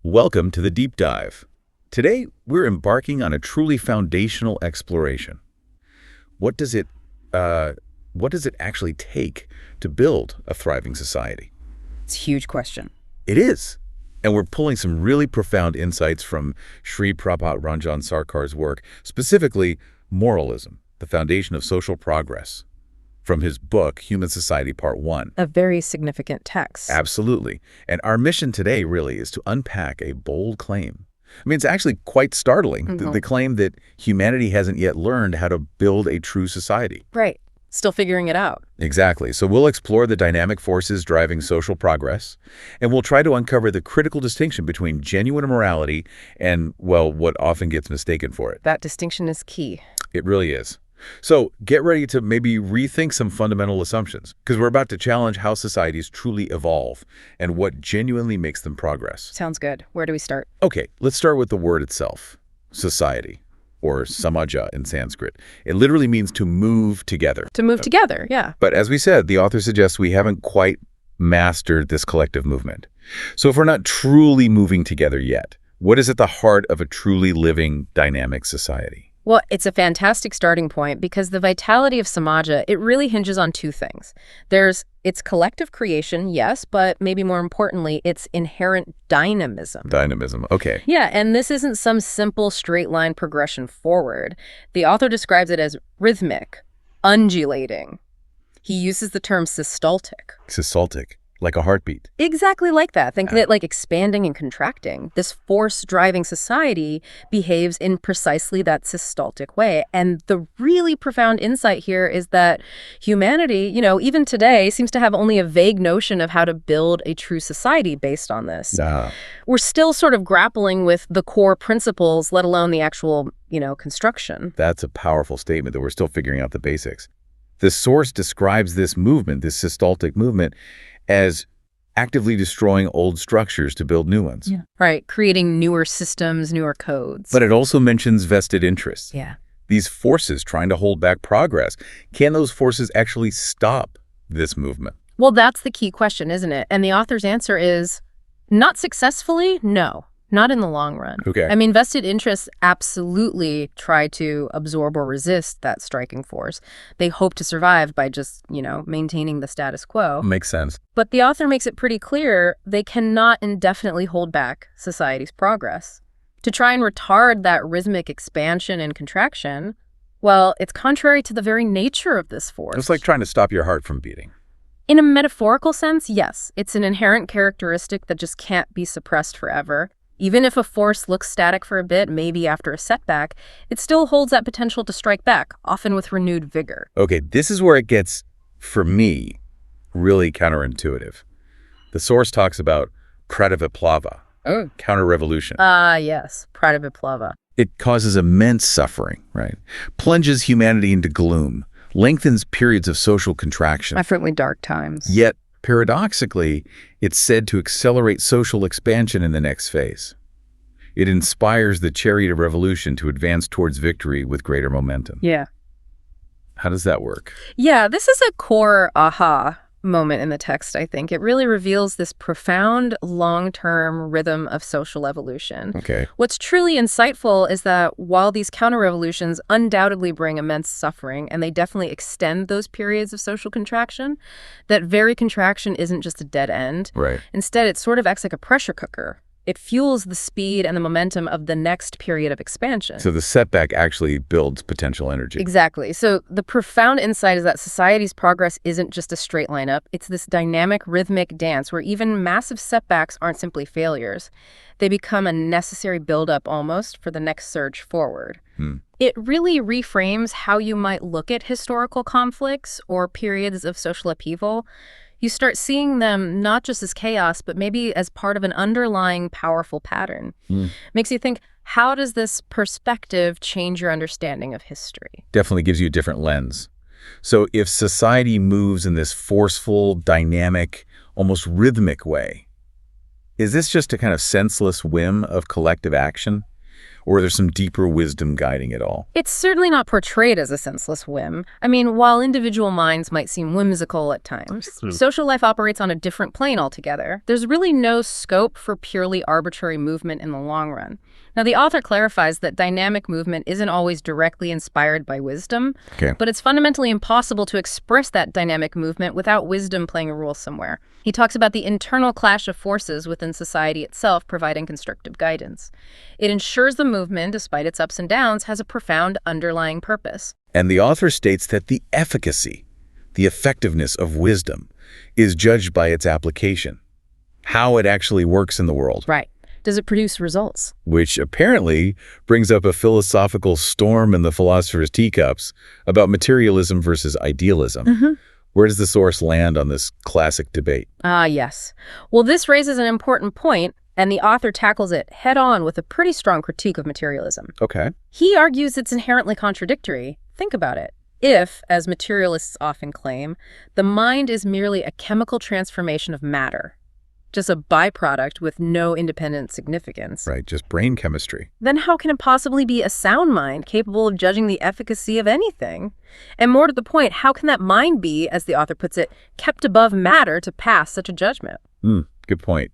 Welcome to the Deep Dive. Today, we're embarking on a truly foundational exploration. What does it actually take to build a thriving society? It's a huge question. It is. And we're pulling some really profound insights from Shrii, Prabhat, Ranjan, Sarkar's work, specifically Moralism, the Foundation of Social Progress, from his book, Human Society, Part 1. A very significant text. Absolutely. And our mission today really is to unpack a bold claim. I mean, it's actually quite startling, the claim that humanity hasn't yet learned how to build a true society. Right. Still figuring it out. Exactly. So we'll explore the dynamic forces driving social progress, and we'll try to uncover the critical distinction between genuine morality and, well, what often gets mistaken for it. That distinction is key. It really is. So get ready to maybe rethink some fundamental assumptions, because we're about to challenge how societies truly evolve and what genuinely makes them progress. Sounds good. Where do we start? Okay, let's start with the word itself, society, or samaja in Sanskrit. It literally means to move together. To move together, yeah. But as we said, the author suggests we haven't quite mastered this collective movement. So if we're not truly moving together yet, what is at the heart of a truly living, dynamic society? Well, it's a fantastic starting point because the vitality of samaja, it really hinges on two things. There's its collective creation, yes, but maybe more importantly, its inherent dynamism. Dynamism, okay. Yeah, and this isn't some simple straight line progression forward. The author describes it as rhythmic, undulating. He uses the term systolic. Systolic, like a heartbeat. Exactly like that. Think of it like expanding and contracting. This force-driving society behaves in precisely that systolic way. And the really profound insight here is that humanity, even today, seems to have only a vague notion of how to build a true society based on this. We're still sort of grappling with the core principles, let alone the actual, construction. That's a powerful statement that we're still figuring out the basics. The source describes this movement, this systolic movement, as actively destroying old structures to build new ones. Yeah. Right, creating newer systems, newer codes. But it also mentions vested interests. Yeah. These forces trying to hold back progress. Can those forces actually stop this movement? Well, that's the key question, isn't it? And the author's answer is, not successfully, no. Not in the long run. Okay. I mean, vested interests absolutely try to absorb or resist that striking force. They hope to survive by just, maintaining the status quo. Makes sense. But the author makes it pretty clear they cannot indefinitely hold back society's progress. To try and retard that rhythmic expansion and contraction, well, it's contrary to the very nature of this force. It's like trying to stop your heart from beating. In a metaphorical sense, yes. It's an inherent characteristic that just can't be suppressed forever. Even if a force looks static for a bit, maybe after a setback, it still holds that potential to strike back, often with renewed vigor. Okay, this is where it gets, for me, really counterintuitive. The source talks about prativiplava, counter-revolution. Yes, prativiplava. It causes immense suffering, right? Plunges humanity into gloom, lengthens periods of social contraction. Definitely dark times. Yet, paradoxically, it's said to accelerate social expansion in the next phase. It inspires the chariot of revolution to advance towards victory with greater momentum. Yeah. How does that work? Yeah, this is a core aha moment in the text, I think. It really reveals this profound long-term rhythm of social evolution. Okay. What's truly insightful is that while these counter-revolutions undoubtedly bring immense suffering, and they definitely extend those periods of social contraction, that very contraction isn't just a dead end. Right. Instead, it sort of acts like a pressure cooker. It fuels the speed and the momentum of the next period of expansion. So the setback actually builds potential energy. Exactly. So the profound insight is that society's progress isn't just a straight line up. It's this dynamic, rhythmic dance where even massive setbacks aren't simply failures. They become a necessary buildup almost for the next surge forward. It really reframes how you might look at historical conflicts or periods of social upheaval. You start seeing them not just as chaos, but maybe as part of an underlying powerful pattern. Makes you think, how does this perspective change your understanding of history? Definitely gives you a different lens. So if society moves in this forceful, dynamic, almost rhythmic way, is this just a kind of senseless whim of collective action? Or there's some deeper wisdom guiding it all? It's certainly not portrayed as a senseless whim. I mean, while individual minds might seem whimsical at times, social life operates on a different plane altogether. There's really no scope for purely arbitrary movement in the long run. Now, the author clarifies that dynamic movement isn't always directly inspired by wisdom, but it's fundamentally impossible to express that dynamic movement without wisdom playing a role somewhere. He talks about the internal clash of forces within society itself providing constructive guidance. It ensures the movement, despite its ups and downs, has a profound underlying purpose. And the author states that the efficacy, the effectiveness of wisdom, is judged by its application, how it actually works in the world. Right. Does it produce results? Which apparently brings up a philosophical storm in the philosopher's teacups about materialism versus idealism. Where does the source land on this classic debate? Yes. Well, this raises an important point, and the author tackles it head-on with a pretty strong critique of materialism. Okay. He argues it's inherently contradictory. Think about it. If, as materialists often claim, the mind is merely a chemical transformation of matter, just a byproduct with no independent significance. Right, just brain chemistry. Then how can it possibly be a sound mind capable of judging the efficacy of anything? And more to the point, how can that mind be, as the author puts it, kept above matter to pass such a judgment? Good point.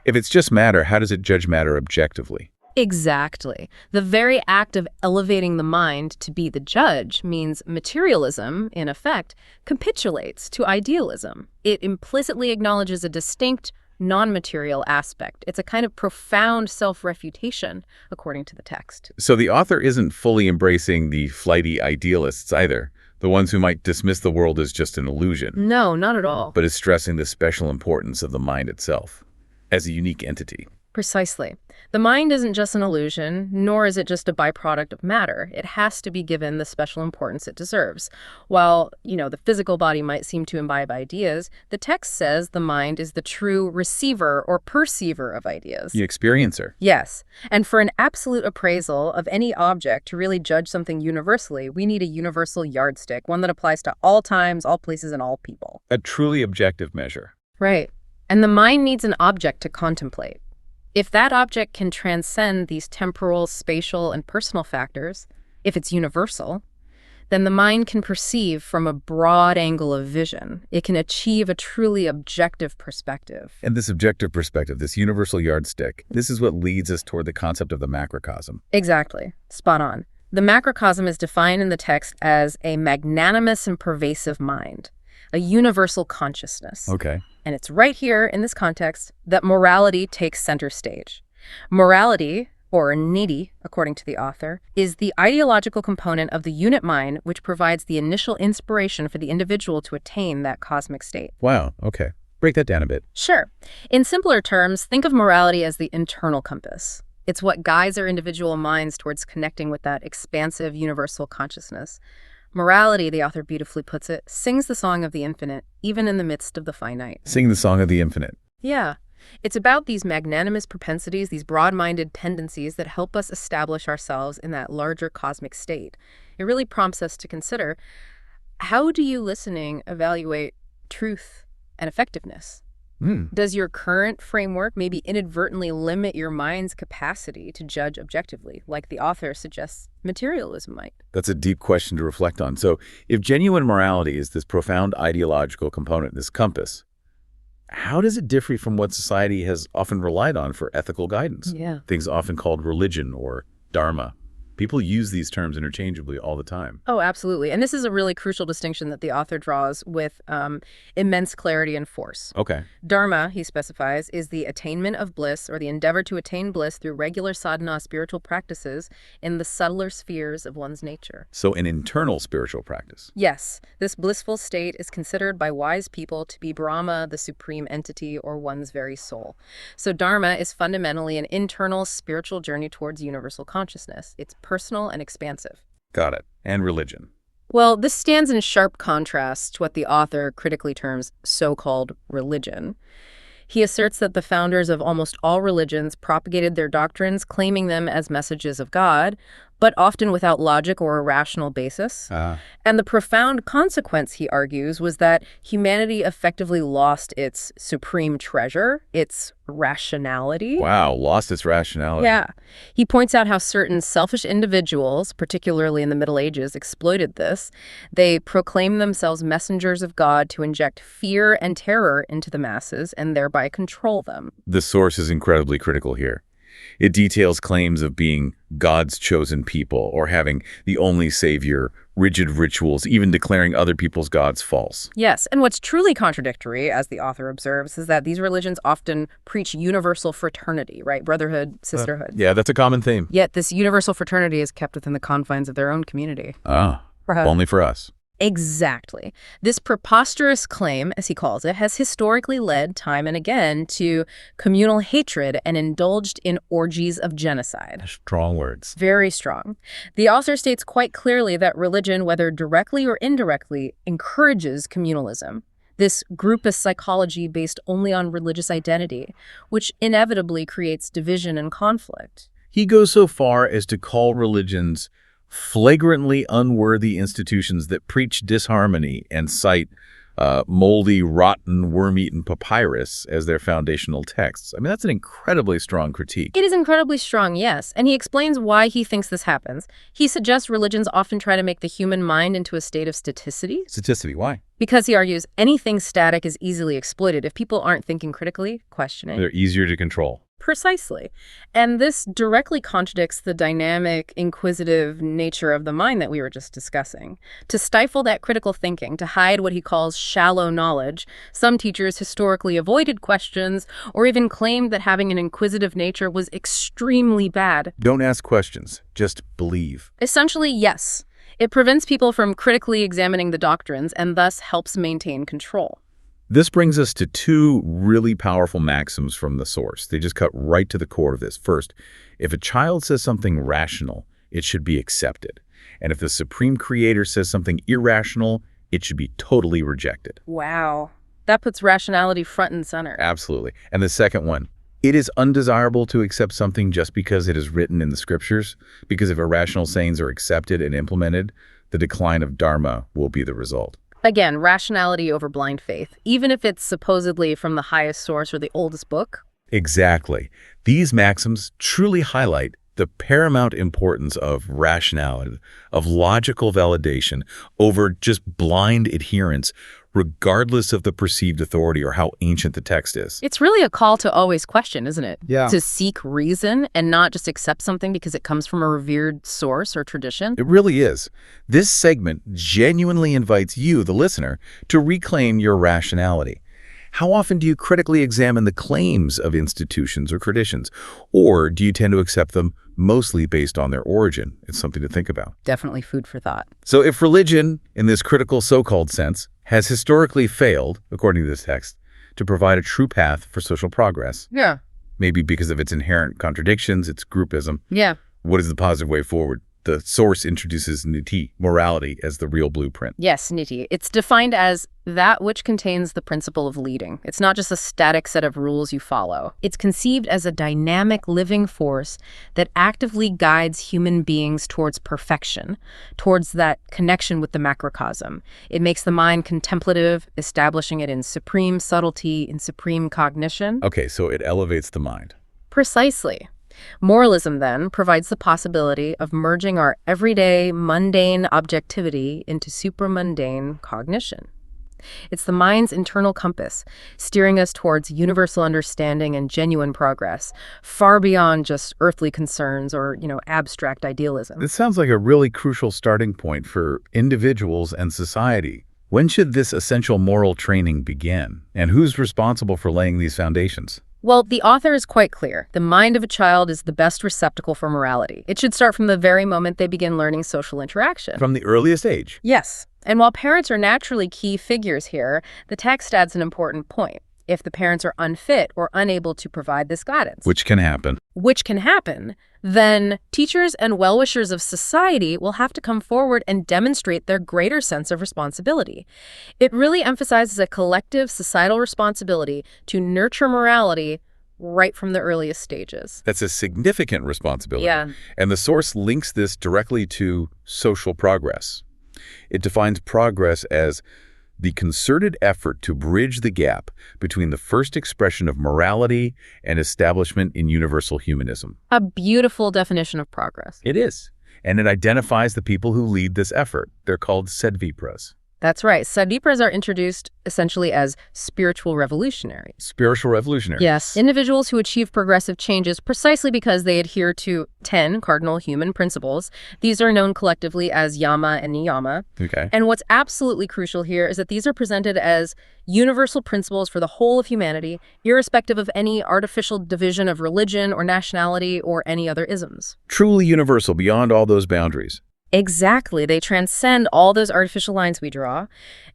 If it's just matter, how does it judge matter objectively? Exactly. The very act of elevating the mind to be the judge means materialism, in effect, capitulates to idealism. It implicitly acknowledges a distinct, non-material aspect. It's a kind of profound self-refutation, according to the text. So the author isn't fully embracing the flighty idealists either, the ones who might dismiss the world as just an illusion. No, not at all. But is stressing the special importance of the mind itself as a unique entity. Precisely. The mind isn't just an illusion, nor is it just a byproduct of matter. It has to be given the special importance it deserves. While, the physical body might seem to imbibe ideas, the text says the mind is the true receiver or perceiver of ideas. The experiencer. Yes. And for an absolute appraisal of any object to really judge something universally, we need a universal yardstick, one that applies to all times, all places, and all people. A truly objective measure. Right. And the mind needs an object to contemplate. If that object can transcend these temporal, spatial, and personal factors, if it's universal, then the mind can perceive from a broad angle of vision. It can achieve a truly objective perspective. And this objective perspective, this universal yardstick, this is what leads us toward the concept of the macrocosm. Exactly. Spot on. The macrocosm is defined in the text as a magnanimous and pervasive mind, a universal consciousness. Okay. And it's right here in this context that morality takes center stage. Morality, or nidhi, according to the author, is the ideological component of the unit mind which provides the initial inspiration for the individual to attain that cosmic state. Wow, okay. Break that down a bit. Sure. In simpler terms, think of morality as the internal compass. It's what guides our individual minds towards connecting with that expansive universal consciousness. Morality, the author beautifully puts it, sings the song of the infinite, even in the midst of the finite. Sing the song of the infinite. Yeah. It's about these magnanimous propensities, these broad-minded tendencies that help us establish ourselves in that larger cosmic state. It really prompts us to consider, how do you listening evaluate truth and effectiveness? Does your current framework maybe inadvertently limit your mind's capacity to judge objectively, like the author suggests materialism might? That's a deep question to reflect on. So if genuine morality is this profound ideological component, this compass, how does it differ from what society has often relied on for ethical guidance? Yeah. Things often called religion or dharma. People use these terms interchangeably all the time. Oh, absolutely. And this is a really crucial distinction that the author draws with immense clarity and force. Okay. Dharma, he specifies, is the attainment of bliss or the endeavor to attain bliss through regular sadhana spiritual practices in the subtler spheres of one's nature. So an internal spiritual practice. Yes. This blissful state is considered by wise people to be Brahma, the supreme entity, or one's very soul. So Dharma is fundamentally an internal spiritual journey towards universal consciousness. It's personal and expansive. Got it. And religion. Well, this stands in sharp contrast to what the author critically terms so-called religion. He asserts that the founders of almost all religions propagated their doctrines, claiming them as messages of God, but often without logic or a rational basis. And the profound consequence, he argues, was that humanity effectively lost its supreme treasure, its rationality. Wow, lost its rationality. Yeah. He points out how certain selfish individuals, particularly in the Middle Ages, exploited this. They proclaimed themselves messengers of God to inject fear and terror into the masses and thereby control them. The source is incredibly critical here. It details claims of being God's chosen people or having the only savior, rigid rituals, even declaring other people's gods false. Yes, and what's truly contradictory, as the author observes, is that these religions often preach universal fraternity, right? Brotherhood, sisterhood. Yeah, that's a common theme. Yet this universal fraternity is kept within the confines of their own community. Only for us. Exactly. This preposterous claim, as he calls it, has historically led time and again to communal hatred and indulged in orgies of genocide. Strong words. Very strong. The author states quite clearly that religion, whether directly or indirectly, encourages communalism. This groupist psychology based only on religious identity, which inevitably creates division and conflict. He goes so far as to call religions flagrantly unworthy institutions that preach disharmony and cite moldy, rotten, worm-eaten papyrus as their foundational texts. I mean, that's an incredibly strong critique. It is incredibly strong, yes, and he explains why he thinks this happens. He suggests religions often try to make the human mind into a state of staticity. Staticity, why? Because, he argues, anything static is easily exploited. If people aren't thinking critically, questioning. They're easier to control. Precisely. And this directly contradicts the dynamic, inquisitive nature of the mind that we were just discussing. To stifle that critical thinking, to hide what he calls shallow knowledge, some teachers historically avoided questions or even claimed that having an inquisitive nature was extremely bad. Don't ask questions, just believe. Essentially, yes. It prevents people from critically examining the doctrines and thus helps maintain control. This brings us to two really powerful maxims from the source. They just cut right to the core of this. First, if a child says something rational, it should be accepted. And if the Supreme Creator says something irrational, it should be totally rejected. Wow. That puts rationality front and center. Absolutely. And the second one, it is undesirable to accept something just because it is written in the scriptures, because if irrational sayings are accepted and implemented, the decline of Dharma will be the result. Again, rationality over blind faith, even if it's supposedly from the highest source or the oldest book. Exactly. These maxims truly highlight the paramount importance of rationality, of logical validation over just blind adherence, regardless of the perceived authority or how ancient the text is. It's really a call to always question, isn't it? Yeah. To seek reason and not just accept something because it comes from a revered source or tradition. It really is. This segment genuinely invites you, the listener, to reclaim your rationality. How often do you critically examine the claims of institutions or traditions? Or do you tend to accept them mostly based on their origin? It's something to think about. Definitely food for thought. So if religion, in this critical so-called sense, has historically failed, according to this text, to provide a true path for social progress, Yeah. maybe because of its inherent contradictions, its groupism, Yeah. what is the positive way forward? The source introduces niti, morality, as the real blueprint. Yes, niti. It's defined as that which contains the principle of leading. It's not just a static set of rules you follow. It's conceived as a dynamic living force that actively guides human beings towards perfection, towards that connection with the macrocosm. It makes the mind contemplative, establishing it in supreme subtlety, in supreme cognition. Okay, so it elevates the mind. Precisely. Moralism, then, provides the possibility of merging our everyday, mundane objectivity into supramundane cognition. It's the mind's internal compass, steering us towards universal understanding and genuine progress, far beyond just earthly concerns or, abstract idealism. This sounds like a really crucial starting point for individuals and society. When should this essential moral training begin? And who's responsible for laying these foundations? Well, the author is quite clear. The mind of a child is the best receptacle for morality. It should start from the very moment they begin learning social interaction. From the earliest age? Yes. And while parents are naturally key figures here, the text adds an important point. If the parents are unfit or unable to provide this guidance, Which can happen, then teachers and well-wishers of society will have to come forward and demonstrate their greater sense of responsibility. It really emphasizes a collective societal responsibility to nurture morality right from the earliest stages. That's a significant responsibility. Yeah. And the source links this directly to social progress. It defines progress as the concerted effort to bridge the gap between the first expression of morality and establishment in universal humanism. A beautiful definition of progress. It is. And it identifies the people who lead this effort. They're called Sadvipras. That's right. Sadvipras are introduced essentially as spiritual revolutionaries. Spiritual revolutionaries. Yes. Individuals who achieve progressive changes precisely because they adhere to 10 cardinal human principles. These are known collectively as Yama and Niyama. Okay. And what's absolutely crucial here is that these are presented as universal principles for the whole of humanity, irrespective of any artificial division of religion or nationality or any other isms. Truly universal beyond all those boundaries. Exactly. They transcend all those artificial lines we draw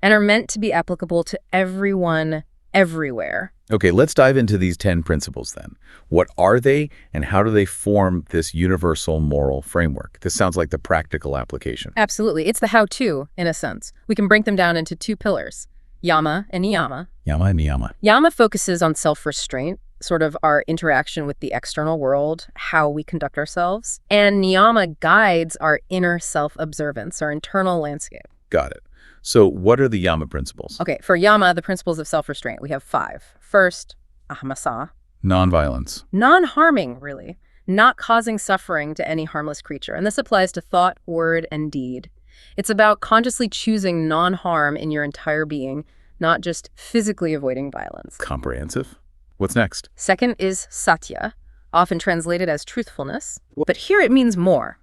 and are meant to be applicable to everyone, everywhere. Okay, let's dive into these 10 principles then. What are they and how do they form this universal moral framework? This sounds like the practical application. Absolutely. It's the how-to, in a sense. We can break them down into 2 pillars, Yama and Niyama. Yama and Niyama. Yama focuses on self-restraint, sort of our interaction with the external world, how we conduct ourselves. And Niyama guides our inner self-observance, our internal landscape. Got it. So what are the Yama principles? Okay, for Yama, the principles of self-restraint, we have 5. First, ahimsa. Nonviolence. Non-harming, really. Not causing suffering to any harmless creature. And this applies to thought, word, and deed. It's about consciously choosing non-harm in your entire being, not just physically avoiding violence. Comprehensive. What's next? Second is satya, often translated as truthfulness. But here it means more.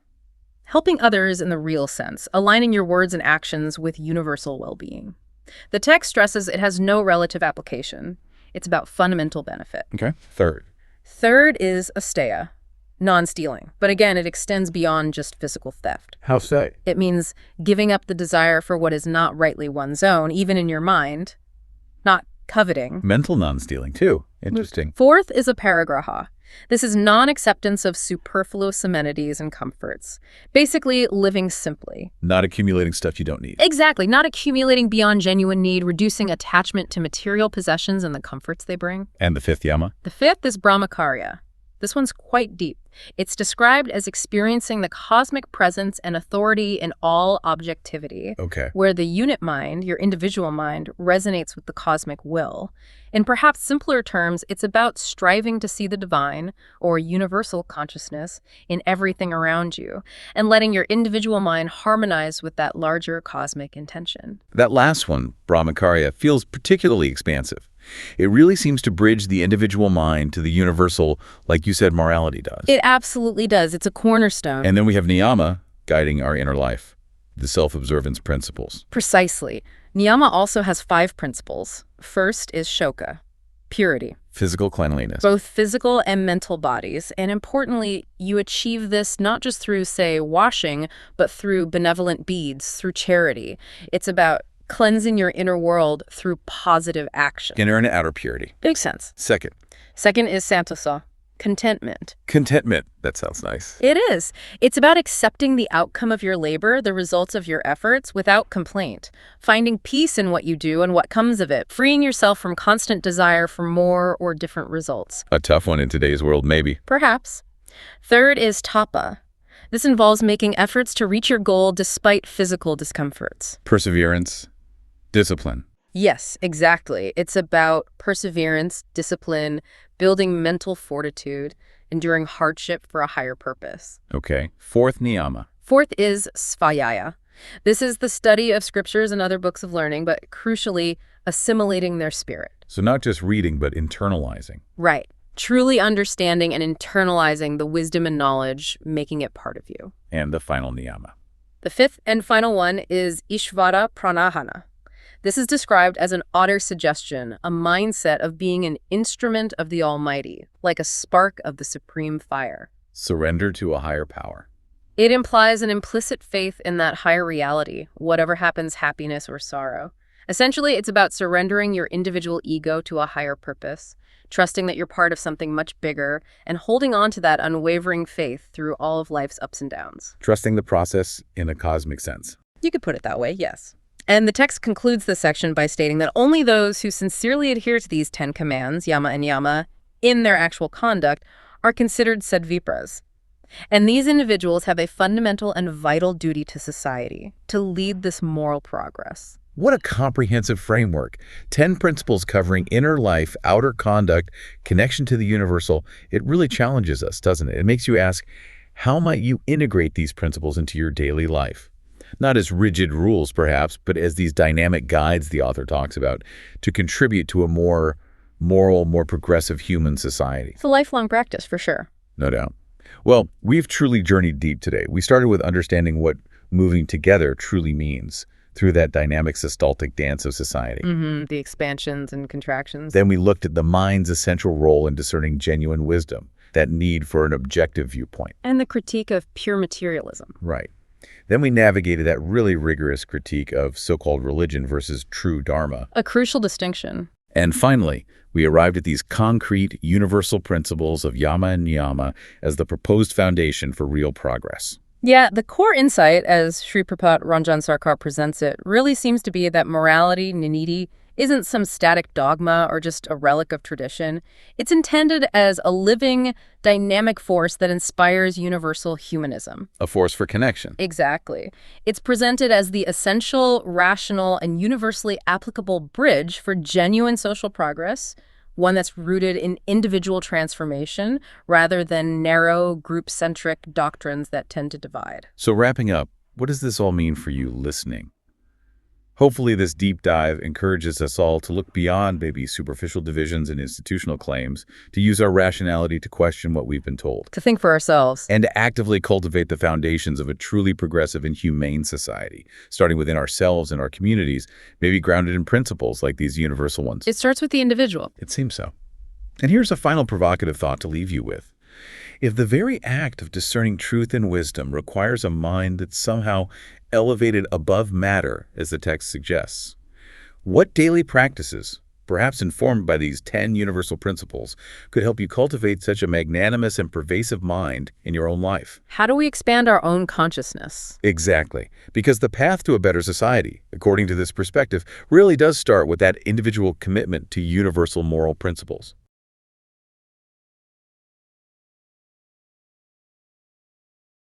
Helping others in the real sense, aligning your words and actions with universal well-being. The text stresses it has no relative application. It's about fundamental benefit. Okay. Third. Third is asteya, non-stealing. But again, it extends beyond just physical theft. How so? It means giving up the desire for what is not rightly one's own, even in your mind, not coveting. Mental non-stealing, too. Interesting. Fourth is aparigraha. This is non-acceptance of superfluous amenities and comforts. Basically, living simply. Not accumulating stuff you don't need. Exactly. Not accumulating beyond genuine need, reducing attachment to material possessions and the comforts they bring. And the 5th Yama? The 5th is brahmacharya. This one's quite deep. It's described as experiencing the cosmic presence and authority in all objectivity, Okay. where the unit mind, your individual mind, resonates with the cosmic will. In perhaps simpler terms, it's about striving to see the divine, or universal consciousness, in everything around you, and letting your individual mind harmonize with that larger cosmic intention. That last one, brahmacharya, feels particularly expansive. It really seems to bridge the individual mind to the universal, like you said, morality does. It absolutely does. It's a cornerstone. And then we have Niyama guiding our inner life, the self-observance principles. Precisely. Niyama also has 5 principles. First is shoka, purity. Physical cleanliness. Both physical and mental bodies. And importantly, you achieve this not just through, say, washing, but through benevolent deeds, through charity. It's about cleansing your inner world through positive action. Inner and outer purity. Makes sense. Second. Second is santosa, contentment. Contentment. That sounds nice. It is. It's about accepting the outcome of your labor, the results of your efforts, without complaint. Finding peace in what you do and what comes of it. Freeing yourself from constant desire for more or different results. A tough one in today's world, maybe. Perhaps. Third is tapa. This involves making efforts to reach your goal despite physical discomforts. Perseverance. Discipline. Yes, exactly. It's about perseverance, discipline, building mental fortitude, enduring hardship for a higher purpose. Okay. 4th Niyama. 4th is svayaya. This is the study of scriptures and other books of learning, but crucially, assimilating their spirit. So not just reading, but internalizing. Right. Truly understanding and internalizing the wisdom and knowledge, making it part of you. And the final Niyama. The 5th and final one is Ishvara Pranahana. This is described as an auto-suggestion, a mindset of being an instrument of the Almighty, like a spark of the supreme fire. Surrender to a higher power. It implies an implicit faith in that higher reality, whatever happens, happiness or sorrow. Essentially, it's about surrendering your individual ego to a higher purpose, trusting that you're part of something much bigger, and holding on to that unwavering faith through all of life's ups and downs. Trusting the process in a cosmic sense. You could put it that way, yes. And the text concludes this section by stating that only those who sincerely adhere to these 10 commands, Yama and Niyama, in their actual conduct, are considered Sadvipras. And these individuals have a fundamental and vital duty to society, to lead this moral progress. What a comprehensive framework. 10 principles covering inner life, outer conduct, connection to the universal. It really challenges us, doesn't it? It makes you ask, how might you integrate these principles into your daily life? Not as rigid rules, perhaps, but as these dynamic guides the author talks about to contribute to a more moral, more progressive human society. It's a lifelong practice, for sure. No doubt. Well, we've truly journeyed deep today. We started with understanding what moving together truly means through that dynamic systolic dance of society. The expansions and contractions. Then we looked at the mind's essential role in discerning genuine wisdom, that need for an objective viewpoint. And the critique of pure materialism. Right. Then we navigated that really rigorous critique of so-called religion versus true dharma. A crucial distinction. And finally, we arrived at these concrete, universal principles of Yama and Niyama as the proposed foundation for real progress. Yeah, the core insight, as Shrii Prabhat Ranjan Sarkar presents it, really seems to be that morality, niti, isn't some static dogma or just a relic of tradition. It's intended as a living, dynamic force that inspires universal humanism. A force for connection. Exactly. It's presented as the essential, rational, and universally applicable bridge for genuine social progress, one that's rooted in individual transformation rather than narrow, group-centric doctrines that tend to divide. So wrapping up, what does this all mean for you listening? Hopefully this deep dive encourages us all to look beyond maybe superficial divisions and institutional claims, to use our rationality to question what we've been told. To think for ourselves. And to actively cultivate the foundations of a truly progressive and humane society, starting within ourselves and our communities, maybe grounded in principles like these universal ones. It starts with the individual. It seems so. And here's a final provocative thought to leave you with. If the very act of discerning truth and wisdom requires a mind that's somehow elevated above matter, as the text suggests, what daily practices, perhaps informed by these 10 universal principles, could help you cultivate such a magnanimous and pervasive mind in your own life? How do we expand our own consciousness? Exactly. Because the path to a better society, according to this perspective, really does start with that individual commitment to universal moral principles.